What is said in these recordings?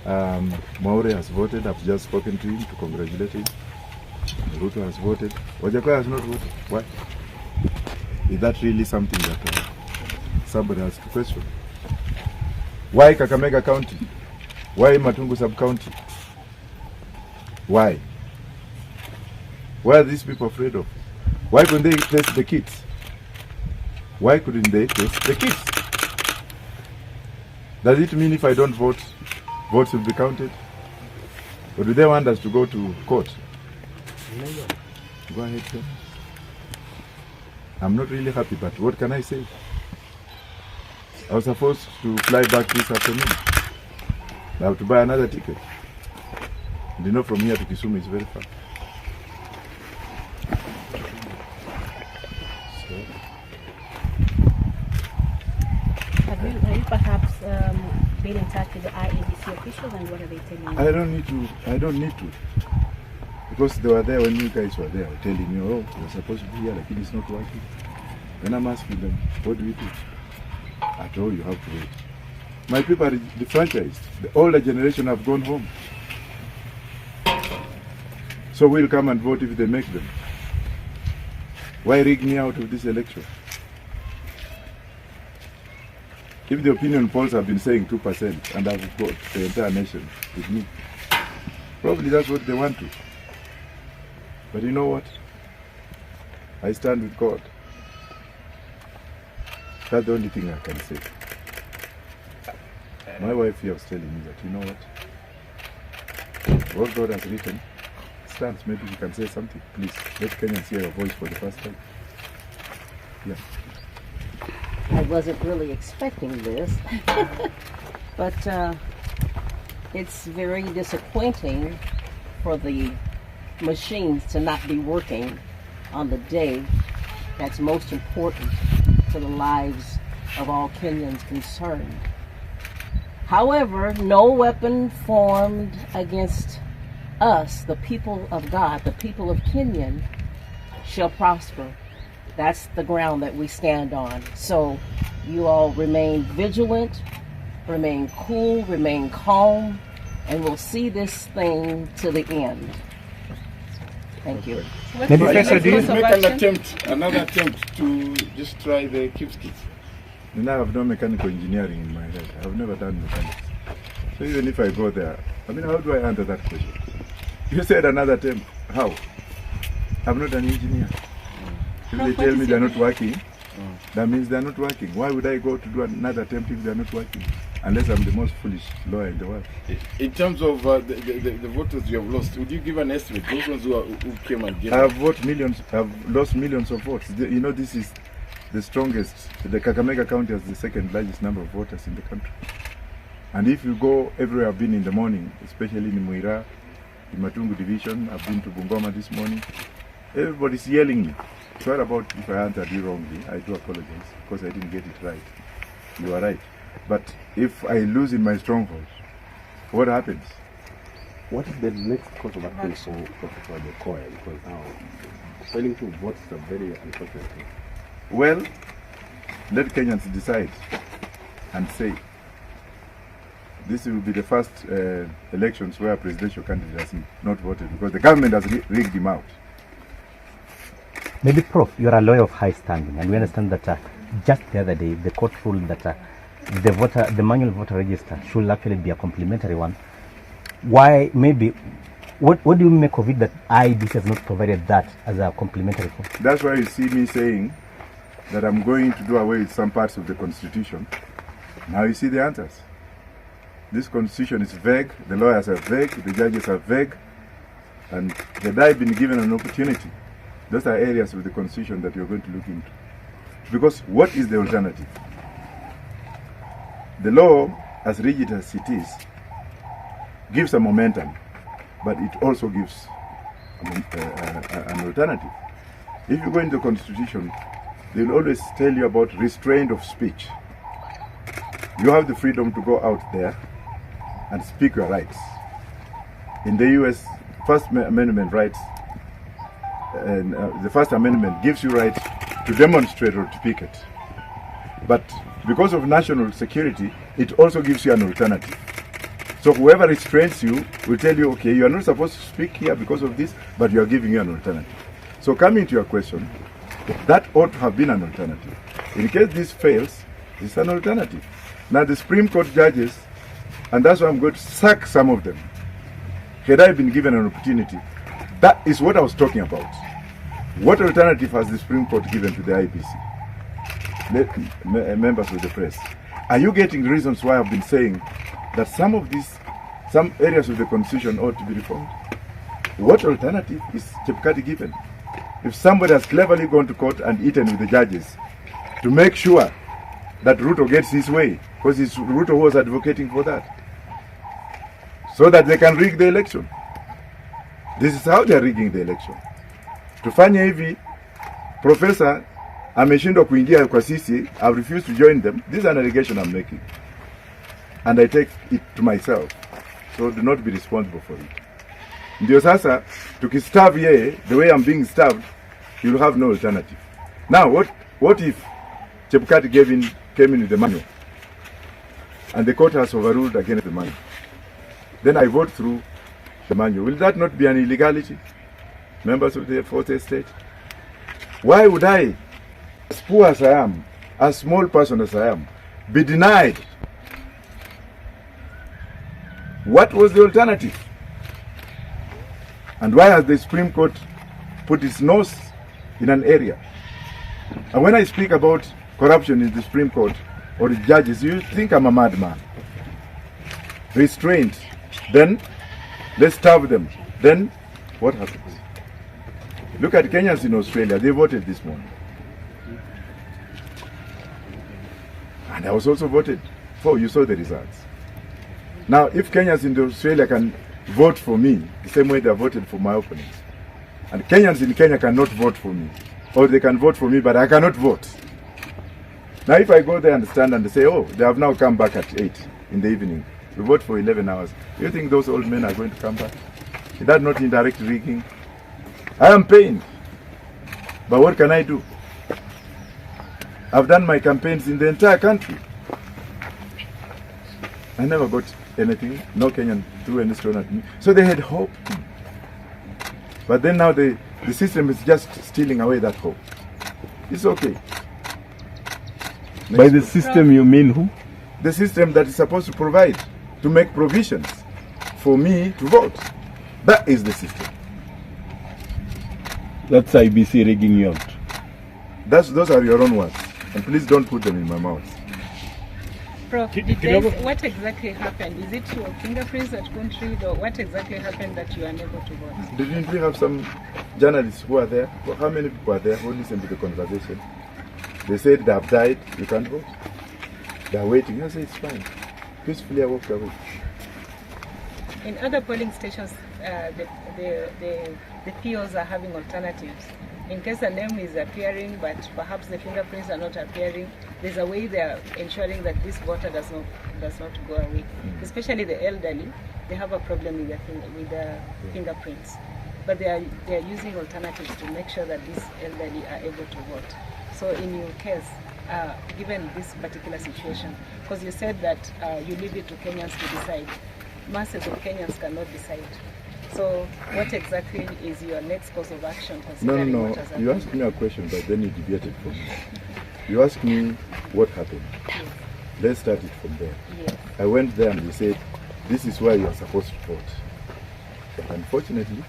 Maure has voted. I've just spoken to him to congratulate him. Ruto has voted. Wajackoya has not voted. Why? Is that really something that somebody has to question? Why Kakamega County? Why Matungu Sub-County? Why? Why are these people afraid of? Why couldn't they test the kids? Why couldn't they test the kids? Does it mean if I don't vote, votes will be counted? Or do they want us to go to court? Go ahead, sir. I'm not really happy, but what can I say? I was supposed to fly back this afternoon. I have to buy another ticket. And you know, from here to Kisumu is very far. Have you perhaps been in touch with the IEBC officials, and what are they telling you? I don't need to. Because they were there when you guys were there, telling you, oh, you're supposed to be here, like it's not working. When I'm asking them, what do we do? I told you, have to wait. My people are defranchised. The older generation have gone home. So we'll come and vote if they make them. Why rig me out of this election? If the opinion polls have been saying 2% and I've got the entire nation with me, probably that's what they want to. But you know what? I stand with God. That's the only thing I can say. My wife here was telling me that, you know what? What God has written stands. Maybe you can say something. Please, let Kenyans hear your voice for the first time. Yeah. I wasn't really expecting this, but it's very disappointing for the machines to not be working on the day that's most important to the lives of all Kenyans concerned. However, no weapon formed against us, the people of God, the people of Kenyan, shall prosper. That's the ground that we stand on. So you all remain vigilant, remain cool, remain calm, and we'll see this thing to the end. Thank you. Maybe Professor, do you make another attempt to just try the KIPS? And I have no mechanical engineering in my head. I've never done mechanics. So even if I go there, I mean, how do I answer that question? You said another attempt. How? I'm not an engineer. If they tell me they're not working, that means they're not working. Why would I go to do another attempt if they're not working? Unless I'm the most foolish lawyer in the world. In terms of the voters you have lost, would you give an estimate? Those ones who came and gave? I've lost millions of votes. You know, this is the strongest. The Kakamega County has the second largest number of voters in the country. And if you go everywhere I've been in the morning, especially in Muira, in Matungu division, I've been to Bungoma this morning, everybody's yelling me. Sorry about if I answered you wrongly. I do apologize because I didn't get it right. You are right. But if I lose in my stronghold, what happens? What is the next course of action for Wajackoya? Because now failing to vote is a very unfortunate thing. Well, let Kenyans decide and say. This will be the first elections where a presidential candidate has not voted because the government has rigged him out. Maybe, Prof, you are a lawyer of high standing, and we understand that just the other day the court ruled that the manual voter register should actually be a complementary one. Why? Maybe. What do you make of it that IEBC has not provided that as a complementary form? That's why you see me saying that I'm going to do away with some parts of the Constitution. Now you see the answers. This Constitution is vague, the lawyers are vague, the judges are vague, and had I been given an opportunity, those are areas of the Constitution that you're going to look into. Because what is the alternative? The law, as rigid as it is, gives a momentum, but it also gives an alternative. If you go into the Constitution, they will always tell you about restraint of speech. You have the freedom to go out there and speak your rights. In the US, First Amendment rights, and the First Amendment gives you rights to demonstrate or to picket. But because of national security, it also gives you an alternative. So whoever restrains you will tell you, okay, you are not supposed to speak here because of this, but you are giving you an alternative. So coming to your question, that ought to have been an alternative. In case this fails, it's an alternative. Now the Supreme Court judges, and that's why I'm going to sack some of them. Had I been given an opportunity, that is what I was talking about. What alternative has the Supreme Court given to the IBC? Members of the press, are you getting reasons why I've been saying that some areas of the Constitution ought to be reformed? What alternative is Chebukati given? If somebody has cleverly gone to court and eaten with the judges to make sure that Ruto gets his way, because Ruto was advocating for that, so that they can rig the election. This is how they are rigging the election. Tufanye hivi, Professor ameshindwa kuingia kwa sisi, I've refused to join them. This is an allegation I'm making. And I take it to myself. So do not be responsible for it. Ndio sasa, tukistarve yeye, the way I'm being starved, you'll have no alternative. Now, what if Chebukati came in with the manual, and the court has overruled against the manual? Then I vote through the manual. Will that not be an illegality? Members of the fourth estate? Why would I, as poor as I am, as small person as I am, be denied? What was the alternative? And why has the Supreme Court put its nose in an area? And when I speak about corruption in the Supreme Court or the judges, you think I'm a madman. Restraint. Then, let's starve them. Then, what happens? Look at Kenyans in Australia. They voted this morning. And I was also voted for. You saw the results. Now, if Kenyans in Australia can vote for me the same way they voted for my opponents, and Kenyans in Kenya cannot vote for me, or they can vote for me but I cannot vote. Now if I go there and stand and say, oh, they have now come back at 8 in the evening, we vote for 11 hours, do you think those old men are going to come back? Is that not indirect rigging? I am pained, but what can I do? I've done my campaigns in the entire country. I never got anything. No Kenyan threw any stone at me. So they had hope. But then now the system is just stealing away that hope. It's okay. By the system you mean who? The system that is supposed to provide, to make provisions for me to vote. That is the system. That's IBC rigging you out. Those are your own words. And please don't put them in my mouth. Prof, what exactly happened? Is it your fingerprints that couldn't read, or what exactly happened that you are unable to vote? Didn't we have some journalists who are there? Well, how many people are there who listen to the conversation? They said they have died, you can't vote. They are waiting. I say it's fine. Peacefully I walked away. In other polling stations, the POs are having alternatives. In case a name is appearing, but perhaps the fingerprints are not appearing, there's a way they are ensuring that this voter does not go away. Especially the elderly, they have a problem with their fingerprints, but they are using alternatives to make sure that these elderly are able to vote. So in your case, given this particular situation, because you said that you leave it to Kenyans to decide, masses of Kenyans cannot decide. So what exactly is your next course of action considering No. what has happened? You asked me a question, but then you deviated from me. You asked me what happened. Yes. Let's start it from there. Yes. I went there and they said, this is where you are supposed to vote. But unfortunately,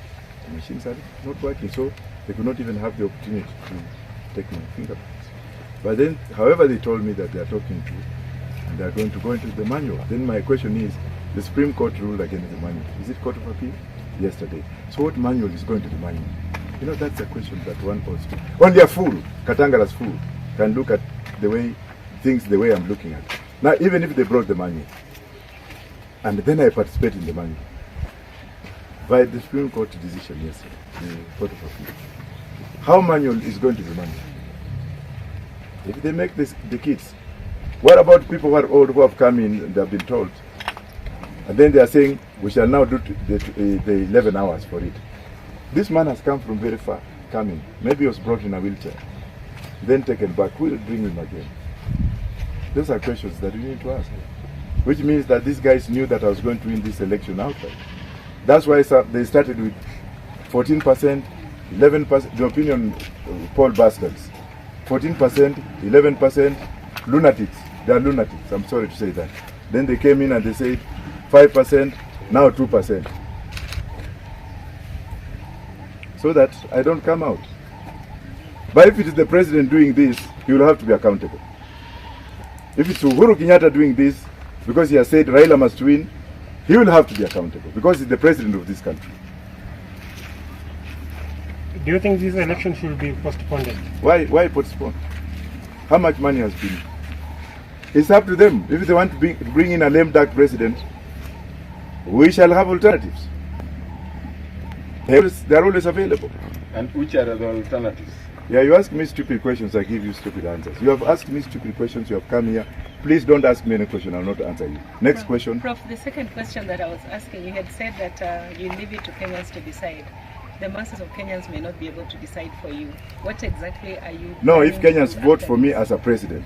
the machines are not working, so they could not even have the opportunity to take my fingerprints. But then, however, they told me that they are talking to, and they are going to go into the manual. Then my question is, the Supreme Court ruled against the manual. Is it Court of Appeal? Yesterday. So what manual is going to the manual? You know, that's a question that one posed. Only a fool, Katangara's fool, can look at the way things the way I'm looking at. Now, even if they brought the manual, and then I participate in the manual, by the Supreme Court decision yesterday, the Court of Appeal, how manual is going to the manual? If they make this, the kids, what about people who are old who have come in and they have been told? And then they are saying, we shall now do the 11 hours for it. This man has come from very far, coming. Maybe he was brought in a wheelchair, then taken back. Who will bring him again? Those are questions that we need to ask. which means that these guys knew that I was going to win this election outright. That's why they started with 14%, 11%, the opinion poll baskets. 14%, 11%, lunatics. They are lunatics, I'm sorry to say that. Then they came in and they said 5%, now 2%. So that I don't come out. But if it is the president doing this, he will have to be accountable. If it's Uhuru Kenyatta doing this, because he has said Raila must win, he will have to be accountable, because he's the president of this country. Do you think this election should be postponed? Why postpone? How much money has been? It's up to them. If they want to bring in a lame duck president, we shall have alternatives. They are always available. And which are the alternatives? Yeah, you ask me stupid questions, I give you stupid answers. You have asked me stupid questions, you have come here. Please don't ask me any question, I will not answer you. Next question. Prof, the second question that I was asking, you had said that you leave it to Kenyans to decide. The masses of Kenyans may not be able to decide for you. What exactly are you... No, if Kenyans vote for me as a president,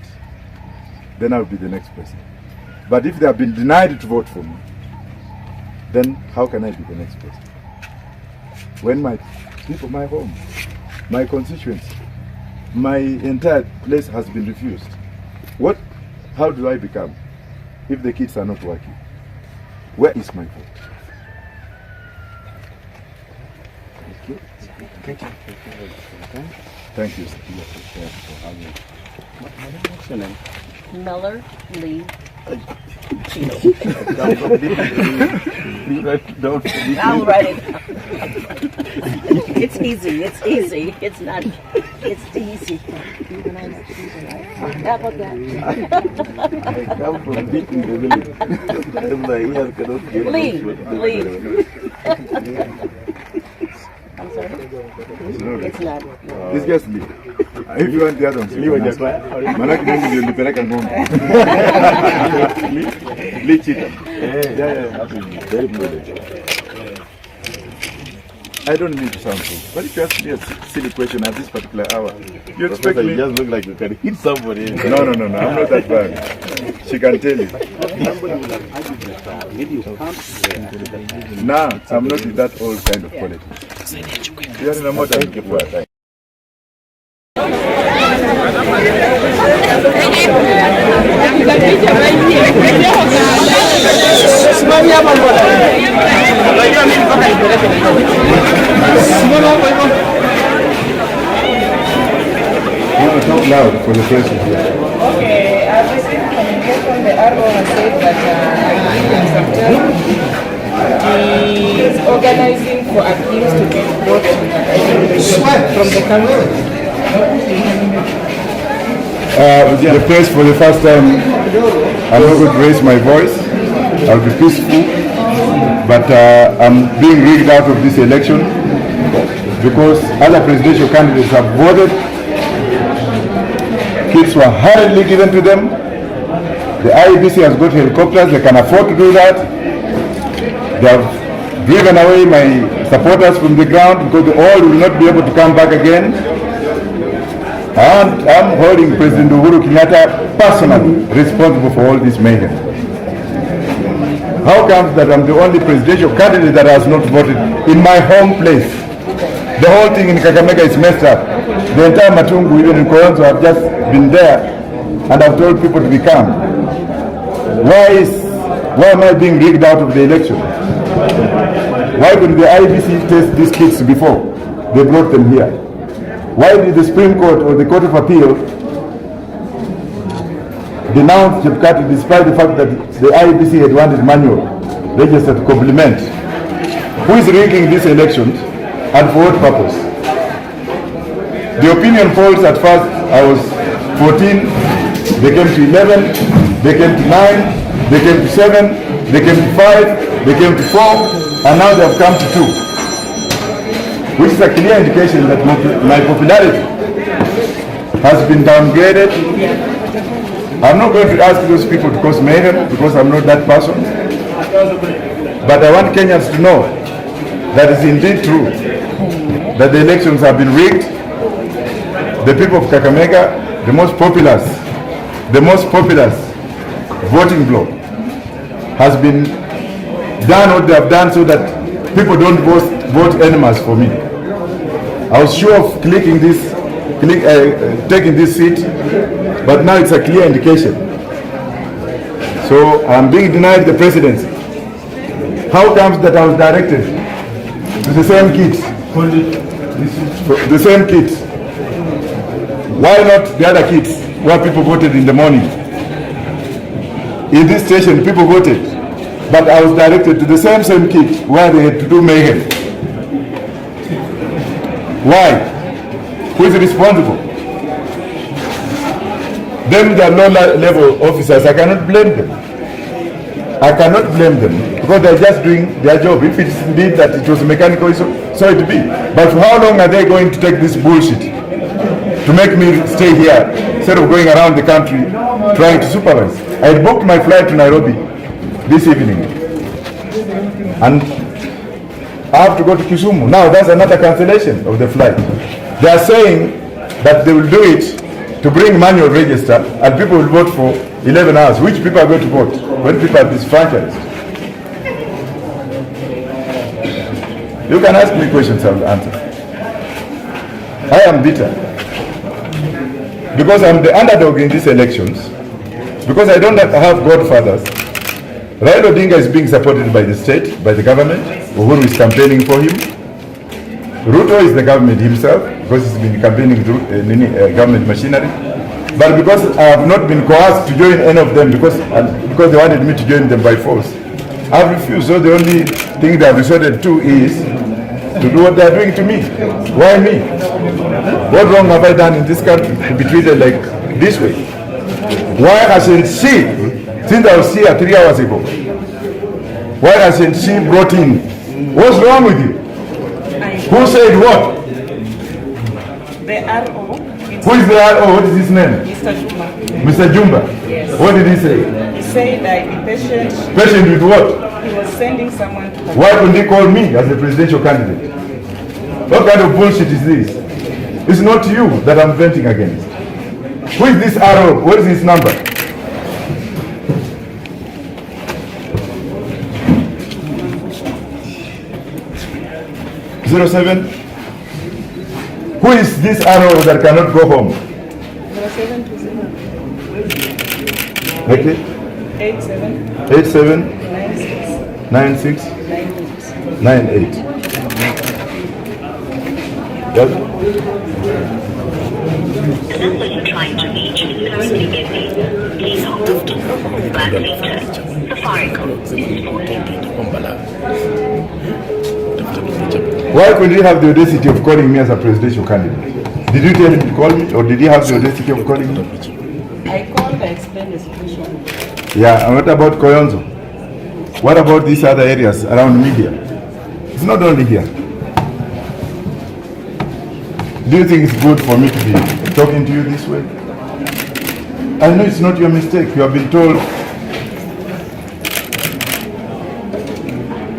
then I will be the next president. But if they have been denied to vote for me, then how can I be the next president? When my people, my home, my constituency, my entire place has been refused, how do I become if the kids are not working? Where is my vote? Thank you. Thank you. What's your name? Miller Lee. I'll write it. It's easy. It's easy. It's not. It's easy. How about that? I come from beating the village. My ears cannot get Lee. I'm sorry. It's not. This guy's Lee. If you want the other ones, Lee Wajackoya. Manaki Mungu ndio nilipeleka ngombe. Lee Cheetah. Yeah. Very good. I don't mean to sound rude, but if you ask me a silly question at this particular hour, you expect me... You just look like you can hit somebody. No, I'm not that bad. She can tell you. Nah, I'm not in that old kind of politics. You are in a modern world. Talk loud for the press here. Okay, I've received communication. The RO has said that he is organizing for appeals to be brought from the country. The press for the first time, I'm not going to raise my voice. I'll be peaceful, but I'm being rigged out of this election because other presidential candidates have voted. Kits were hurriedly given to them. The IEBC has got helicopters, they can afford to do that. They have driven away my supporters from the ground because they all will not be able to come back again. And I'm holding President Uhuru Kenyatta personally responsible for all this mayhem. How comes that I'm the only presidential candidate that has not voted in my home place? The whole thing in Kakamega is messed up. The entire Matungu, even in Koronzo, have just been there and I've told people to be calm. Why am I being rigged out of the election? Why didn't the IBC test these kids before they brought them here? Why did the Supreme Court or the Court of Appeal denounce Chepkati despite the fact that the IBC had wanted manual register to complement? Who is rigging these elections and for what purpose? The opinion polls at first, I was 14, they came to 11, they came to 9, they came to 7, they came to 5, they came to 4, and now they have come to 2. Which is a clear indication that my popularity has been downgraded. I'm not going to ask those people to cause mayhem because I'm not that person. But I want Kenyans to know that it's indeed true that the elections have been rigged. The people of Kakamega, the most populous voting bloc, has been done what they have done so that people don't vote enemies for me. I was sure of taking this seat, but now it's a clear indication. So I'm being denied the presidency. How comes that I was directed to the same kids? The same kids. Why not the other kids where people voted in the morning? In this station, people voted, but I was directed to the same kids where they had to do mayhem. Why? Who is responsible? Them, they are low-level officers. I cannot blame them. I cannot blame them because they're just doing their job. If it's indeed that it was mechanical, so it be. But for how long are they going to take this bullshit to make me stay here instead of going around the country trying to supervise? I had booked my flight to Nairobi this evening, and I have to go to Kisumu. Now that's another cancellation of the flight. They are saying that they will do it to bring manual register and people will vote for 11 hours. Which people are going to vote when people are disfranchised? You can ask me questions, I will answer. I am bitter because I'm the underdog in these elections, because I don't have godfathers. Raila Odinga is being supported by the state, by the government. Uhuru is campaigning for him. Ruto is the government himself, because he's been campaigning through government machinery. But because I have not been coerced to join any of them, because they wanted me to join them by force, I've refused. So the only thing they have resorted to is to do what they are doing to me. Why me? What wrong have I done in this country to be treated like this way? Why hasn't she, since I was here 3 hours ago, why hasn't she brought in? What's wrong with you? Who said what? The RO. Who is the RO? What is his name? Mr. Juma. Mr. Jumba. Yes. What did he say? He said I'd be patient. Patient with what? He was sending someone to... Why couldn't he call me as a presidential candidate? What kind of bullshit is this? It's not you that I'm venting against. Who is this RO? What is his number? (07) Who is this RO that cannot go home? 0720. Okay. 87 96 98. 98. Yes? The number you're trying to reach is currently busy. Please hold to call back later. Why couldn't he have the audacity of calling me as a presidential candidate? Did you tell him to call me, or did he have the audacity of calling me? I called to explain the situation. Yeah, and what about Koyonzo? What about these other areas around media? It's not only here. Do you think it's good for me to be talking to you this way? I know it's not your mistake. You have been told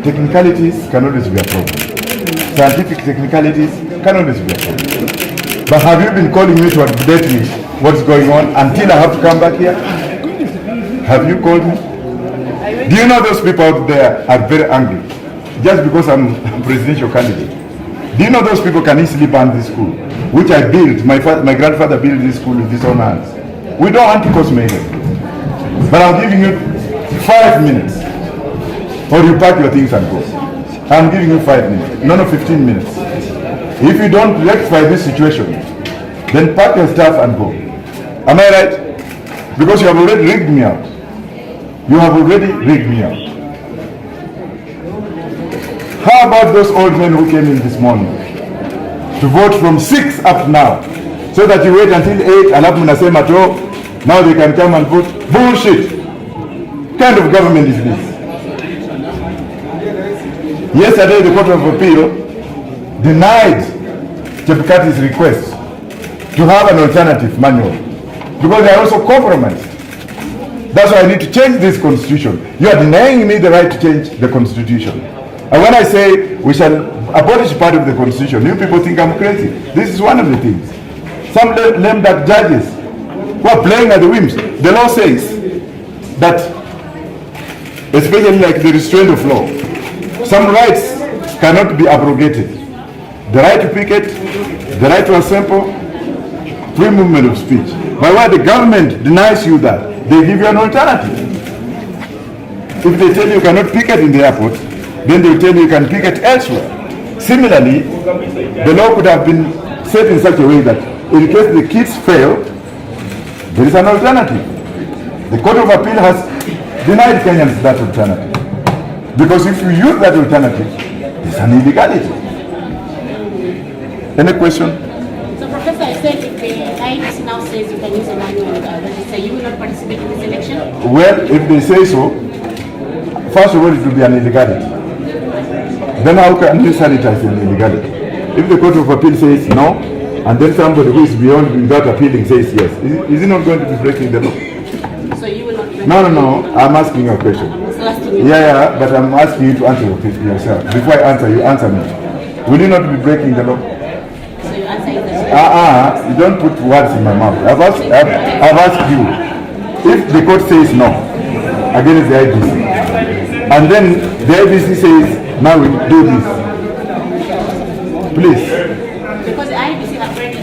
technicalities can always be a problem. Scientific technicalities can always be a problem. But have you been calling me to update me what's going on until I have to come back here? Have you called me? Do you know those people out there are very angry just because I'm a presidential candidate? Do you know those people can easily ban this school, which I built, my grandfather built this school with his own hands. We don't want to cause mayhem. But I'm giving you 5 minutes, or you pack your things and go. I'm giving you 5 minutes, no 15 minutes. If you don't rectify this situation, then pack your stuff and go. Am I right? Because you have already rigged me out. You have already rigged me out. How about those old men who came in this morning to vote from 6 up now, so that you wait until 8 alafu mnasema to now they can come and vote? Bullshit! What kind of government is this? Yesterday the Court of Appeal denied Chebukati's request to have an alternative manual because they are also compromised. That's why I need to change this constitution. You are denying me the right to change the constitution. And when I say we shall abolish part of the constitution, you people think I'm crazy. This is one of the things. Some lame duck judges who are playing at the whims. The law says that especially like the restraint of law. Some rights cannot be abrogated. The right to picket, the right to assemble, free movement of speech. But why the government denies you that, they give you an alternative. If they tell you cannot picket in the airport, then they will tell you can picket elsewhere. Similarly, the law could have been set in such a way that in case the kids fail, there is an alternative. The Court of Appeal has denied Kenyans that alternative. Because if you use that alternative, it's an illegality. Any question? So, Professor, I said if the IEBC now says you can use a manual register, you will not participate in this election? Well, if they say so, first of all, it will be an illegality. Then how can you sanitize an illegality? If the Court of Appeal says no, and then somebody who is beyond without appealing says yes, is he not going to be breaking the law? So you will not break No, I'm asking you a question. Yeah, but I'm asking you to answer yourself. Before I answer, you answer me. Will you not be breaking the law? So you answer it You don't put words in my mouth. I've asked you. If the court says no against the IBC, and then the IBC says, now we do this, please. because the IEBC have already